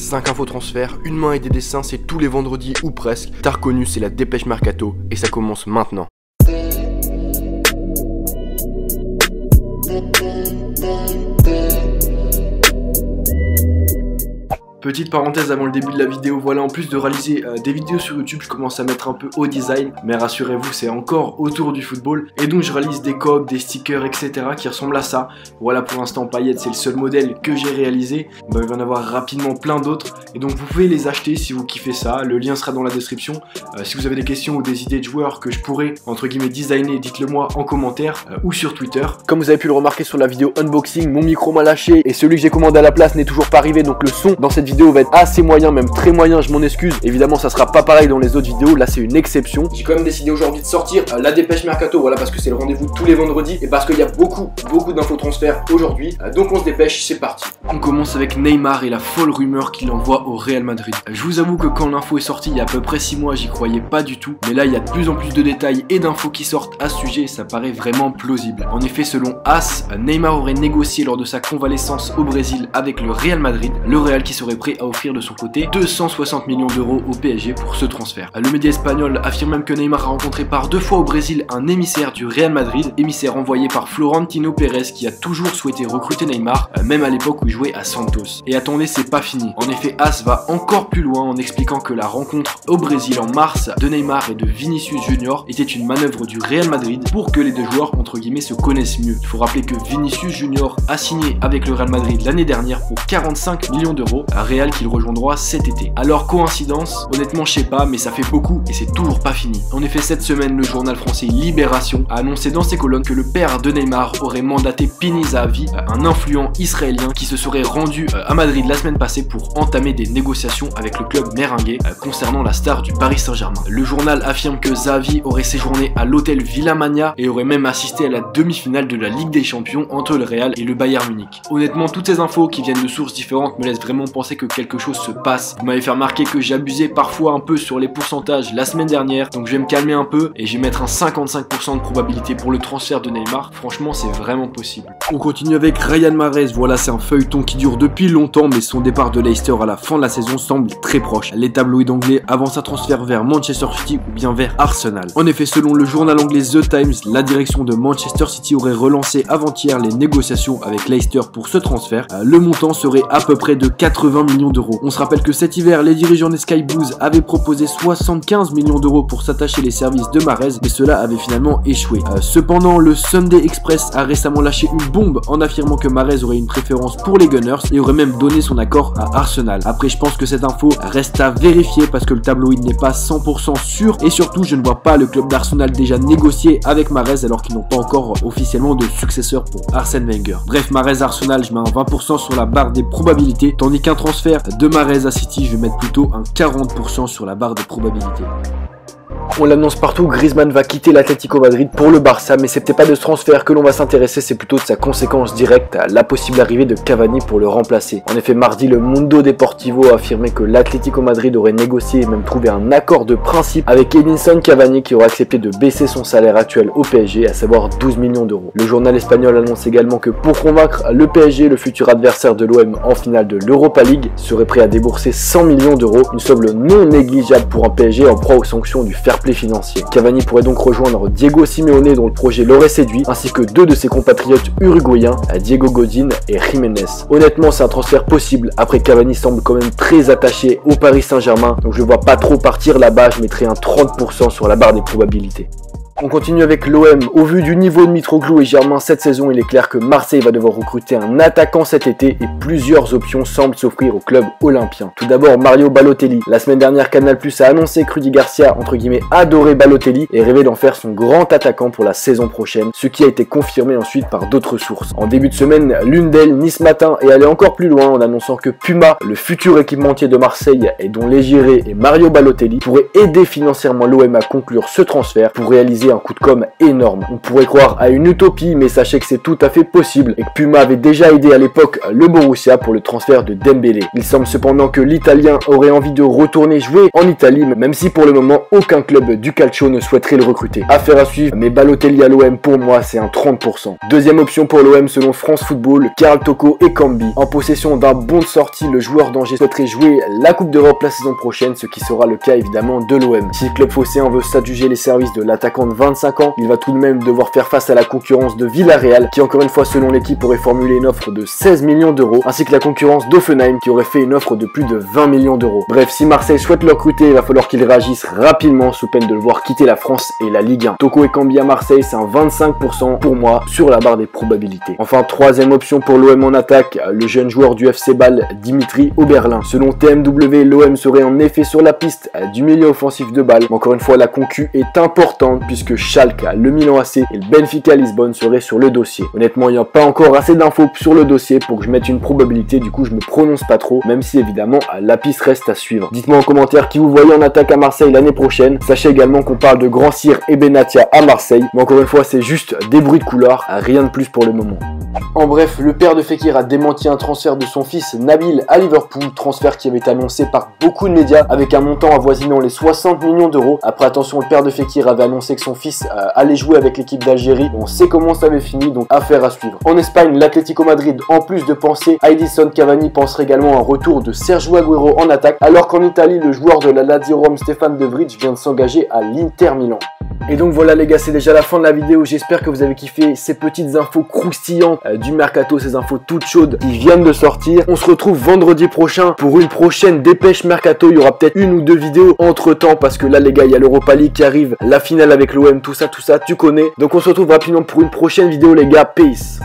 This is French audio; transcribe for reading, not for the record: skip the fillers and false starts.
5 infos transferts, une main et des dessins, c'est tous les vendredis ou presque. T'as reconnu, c'est la dépêche mercato et ça commence maintenant. Petite parenthèse avant le début de la vidéo, voilà, en plus de réaliser des vidéos sur YouTube, je commence à mettre un peu au design, mais rassurez-vous, c'est encore autour du football, et donc je réalise des coques, des stickers, etc. qui ressemblent à ça. Voilà, pour l'instant, paillettes, c'est le seul modèle que j'ai réalisé, il va y en avoir rapidement plein d'autres, et donc vous pouvez les acheter si vous kiffez ça, le lien sera dans la description. Si vous avez des questions ou des idées de joueurs que je pourrais, entre guillemets, designer, dites-le moi en commentaire ou sur Twitter. Comme vous avez pu le remarquer sur la vidéo unboxing, mon micro m'a lâché, et celui que j'ai commandé à la place n'est toujours pas arrivé, donc le son dans cette vidéo va être assez moyen, même très moyen, je m'en excuse. Évidemment ça sera pas pareil dans les autres vidéos, là c'est une exception. J'ai quand même décidé aujourd'hui de sortir la dépêche mercato, voilà, parce que c'est le rendez-vous tous les vendredis et parce qu'il y a beaucoup d'infos transferts aujourd'hui, donc on se dépêche, c'est parti. On commence avec Neymar et la folle rumeur qu'il envoie au Real Madrid. Je vous avoue que quand l'info est sortie il y a à peu près 6 mois, j'y croyais pas du tout, mais là il y a de plus en plus de détails et d'infos qui sortent à ce sujet et ça paraît vraiment plausible. En effet, selon AS, Neymar aurait négocié lors de sa convalescence au Brésil avec le Real Madrid, le Real qui serait prêt à offrir de son côté 260 millions d'euros au PSG pour ce transfert. Le média espagnol affirme même que Neymar a rencontré par 2 fois au Brésil un émissaire du Real Madrid, émissaire envoyé par Florentino Pérez qui a toujours souhaité recruter Neymar, même à l'époque où il jouait à Santos. Et attendez, c'est pas fini. En effet, AS va encore plus loin en expliquant que la rencontre au Brésil en mars de Neymar et de Vinicius Junior était une manœuvre du Real Madrid pour que les deux joueurs entre guillemets se connaissent mieux. Il faut rappeler que Vinicius Junior a signé avec le Real Madrid l'année dernière pour 45 millions d'euros, un Real qu'il rejoindra cet été. Alors coïncidence? Honnêtement je sais pas, mais ça fait beaucoup et c'est toujours pas fini. En effet, cette semaine, le journal français Libération a annoncé dans ses colonnes que le père de Neymar aurait mandaté Pini Zahavi, un influent israélien qui se serait rendu à Madrid la semaine passée pour entamer des négociations avec le club merengue concernant la star du Paris Saint-Germain. Le journal affirme que Zahavi aurait séjourné à l'hôtel Villamania et aurait même assisté à la demi-finale de la Ligue des Champions entre le Real et le Bayern Munich. Honnêtement, toutes ces infos qui viennent de sources différentes me laissent vraiment penser que quelque chose se passe. Vous m'avez fait remarquer que j'abusais parfois un peu sur les pourcentages la semaine dernière, donc je vais me calmer un peu et je vais mettre un 55% de probabilité pour le transfert de Neymar. Franchement, c'est vraiment possible. On continue avec Riyad Mahrez. Voilà, c'est un feuilleton qui dure depuis longtemps, mais son départ de Leicester à la fin de la saison semble très proche. Les tabloïds anglais avancent un transfert vers Manchester City ou bien vers Arsenal. En effet, selon le journal anglais The Times, la direction de Manchester City aurait relancé avant-hier les négociations avec Leicester pour ce transfert. Le montant serait à peu près de 80 millions d'euros. On se rappelle que cet hiver, les dirigeants des Sky Blues avaient proposé 75 millions d'euros pour s'attacher les services de Mahrez, mais cela avait finalement échoué. Cependant, le Sunday Express a récemment lâché une bombe en affirmant que Mahrez aurait une préférence pour les Gunners et aurait même donné son accord à Arsenal. Après, je pense que cette info reste à vérifier parce que le tabloïd n'est pas 100% sûr et surtout, je ne vois pas le club d'Arsenal déjà négocier avec Mahrez alors qu'ils n'ont pas encore officiellement de successeur pour Arsène Wenger. Bref, Mahrez Arsenal, je mets un 20% sur la barre des probabilités, tandis qu'un transfert de Mahrez à City, je vais mettre plutôt un 40% sur la barre des probabilités. On l'annonce partout, Griezmann va quitter l'Atlético Madrid pour le Barça, mais c'est peut-être pas de ce transfert que l'on va s'intéresser, c'est plutôt de sa conséquence directe, la possible arrivée de Cavani pour le remplacer. En effet, mardi, le Mundo Deportivo a affirmé que l'Atlético Madrid aurait négocié et même trouvé un accord de principe avec Edinson Cavani qui aurait accepté de baisser son salaire actuel au PSG, à savoir 12 millions d'euros. Le journal espagnol annonce également que pour convaincre le PSG, le futur adversaire de l'OM en finale de l'Europa League, serait prêt à débourser 100 millions d'euros, une somme non négligeable pour un PSG en proie aux sanctions du fair play financier. Cavani pourrait donc rejoindre Diego Simeone dont le projet l'aurait séduit, ainsi que 2 de ses compatriotes uruguayens, Diego Godin et Jiménez. Honnêtement, c'est un transfert possible, après Cavani semble quand même très attaché au Paris Saint-Germain, donc je ne vois pas trop partir là-bas, je mettrai un 30% sur la barre des probabilités. On continue avec l'OM. Au vu du niveau de Mitroglou et Germain cette saison, il est clair que Marseille va devoir recruter un attaquant cet été et plusieurs options semblent s'offrir au club olympien. Tout d'abord, Mario Balotelli. La semaine dernière, Canal+ a annoncé que Rudy Garcia, entre guillemets, adorait Balotelli et rêvait d'en faire son grand attaquant pour la saison prochaine, ce qui a été confirmé ensuite par d'autres sources. En début de semaine, l'une d'elles, Nice Matin, est allée encore plus loin en annonçant que Puma, le futur équipementier de Marseille et dont l'égéré est Mario Balotelli, pourrait aider financièrement l'OM à conclure ce transfert pour réaliser réalisé un coup de com' énorme. On pourrait croire à une utopie, mais sachez que c'est tout à fait possible et que Puma avait déjà aidé à l'époque le Borussia pour le transfert de Dembélé. Il semble cependant que l'Italien aurait envie de retourner jouer en Italie, même si pour le moment aucun club du calcio ne souhaiterait le recruter. Affaire à suivre, mais Balotelli à l'OM pour moi c'est un 30%. Deuxième option pour l'OM selon France Football, Karl Toko et Cambi. En possession d'un bon de sortie, le joueur d'Angers souhaiterait jouer la Coupe d'Europe la saison prochaine, ce qui sera le cas évidemment de l'OM. Si le club phocéen veut s'adjuger les services de l'attaquant de 25 ans, il va tout de même devoir faire face à la concurrence de Villarreal, qui encore une fois selon l'équipe aurait formulé une offre de 16 millions d'euros, ainsi que la concurrence d'Offenheim qui aurait fait une offre de plus de 20 millions d'euros. Bref, si Marseille souhaite le recruter, il va falloir qu'il réagisse rapidement sous peine de le voir quitter la France et la Ligue 1. Toko et Cambi à Marseille, c'est un 25% pour moi sur la barre des probabilités. Enfin, troisième option pour l'OM en attaque, le jeune joueur du FC Bâle, Dimitri Oberlin. Selon TMW, l'OM serait en effet sur la piste du milieu offensif de Bâle. Encore une fois, la concu est importante puisque Schalke, le Milan AC et le Benfica Lisbonne seraient sur le dossier. Honnêtement, il n'y a pas encore assez d'infos sur le dossier pour que je mette une probabilité, du coup je me prononce pas trop, même si évidemment la piste reste à suivre. Dites-moi en commentaire qui vous voyez en attaque à Marseille l'année prochaine. Sachez également qu'on parle de Grand Cyr et Benatia à Marseille, mais encore une fois c'est juste des bruits de couloir, rien de plus pour le moment. En bref, le père de Fekir a démenti un transfert de son fils Nabil à Liverpool, transfert qui avait été annoncé par beaucoup de médias avec un montant avoisinant les 60 millions d'euros. Après attention, le père de Fekir avait annoncé que son fils allait jouer avec l'équipe d'Algérie. On sait comment ça avait fini, donc affaire à suivre. En Espagne, l'Atlético Madrid, en plus de penser à Edison Cavani, penserait également à un retour de Sergio Agüero en attaque, alors qu'en Italie, le joueur de la Lazio Rome, Stéphane De Vrij, vient de s'engager à l'Inter Milan. Et donc voilà les gars, c'est déjà la fin de la vidéo. J'espère que vous avez kiffé ces petites infos croustillantes du mercato, ces infos toutes chaudes qui viennent de sortir. On se retrouve vendredi prochain pour une prochaine dépêche mercato. Il y aura peut-être une ou deux vidéos entre temps parce que là les gars, il y a l'Europa League qui arrive, la finale avec l'OM, tout ça, tu connais. Donc on se retrouve rapidement pour une prochaine vidéo les gars. Peace.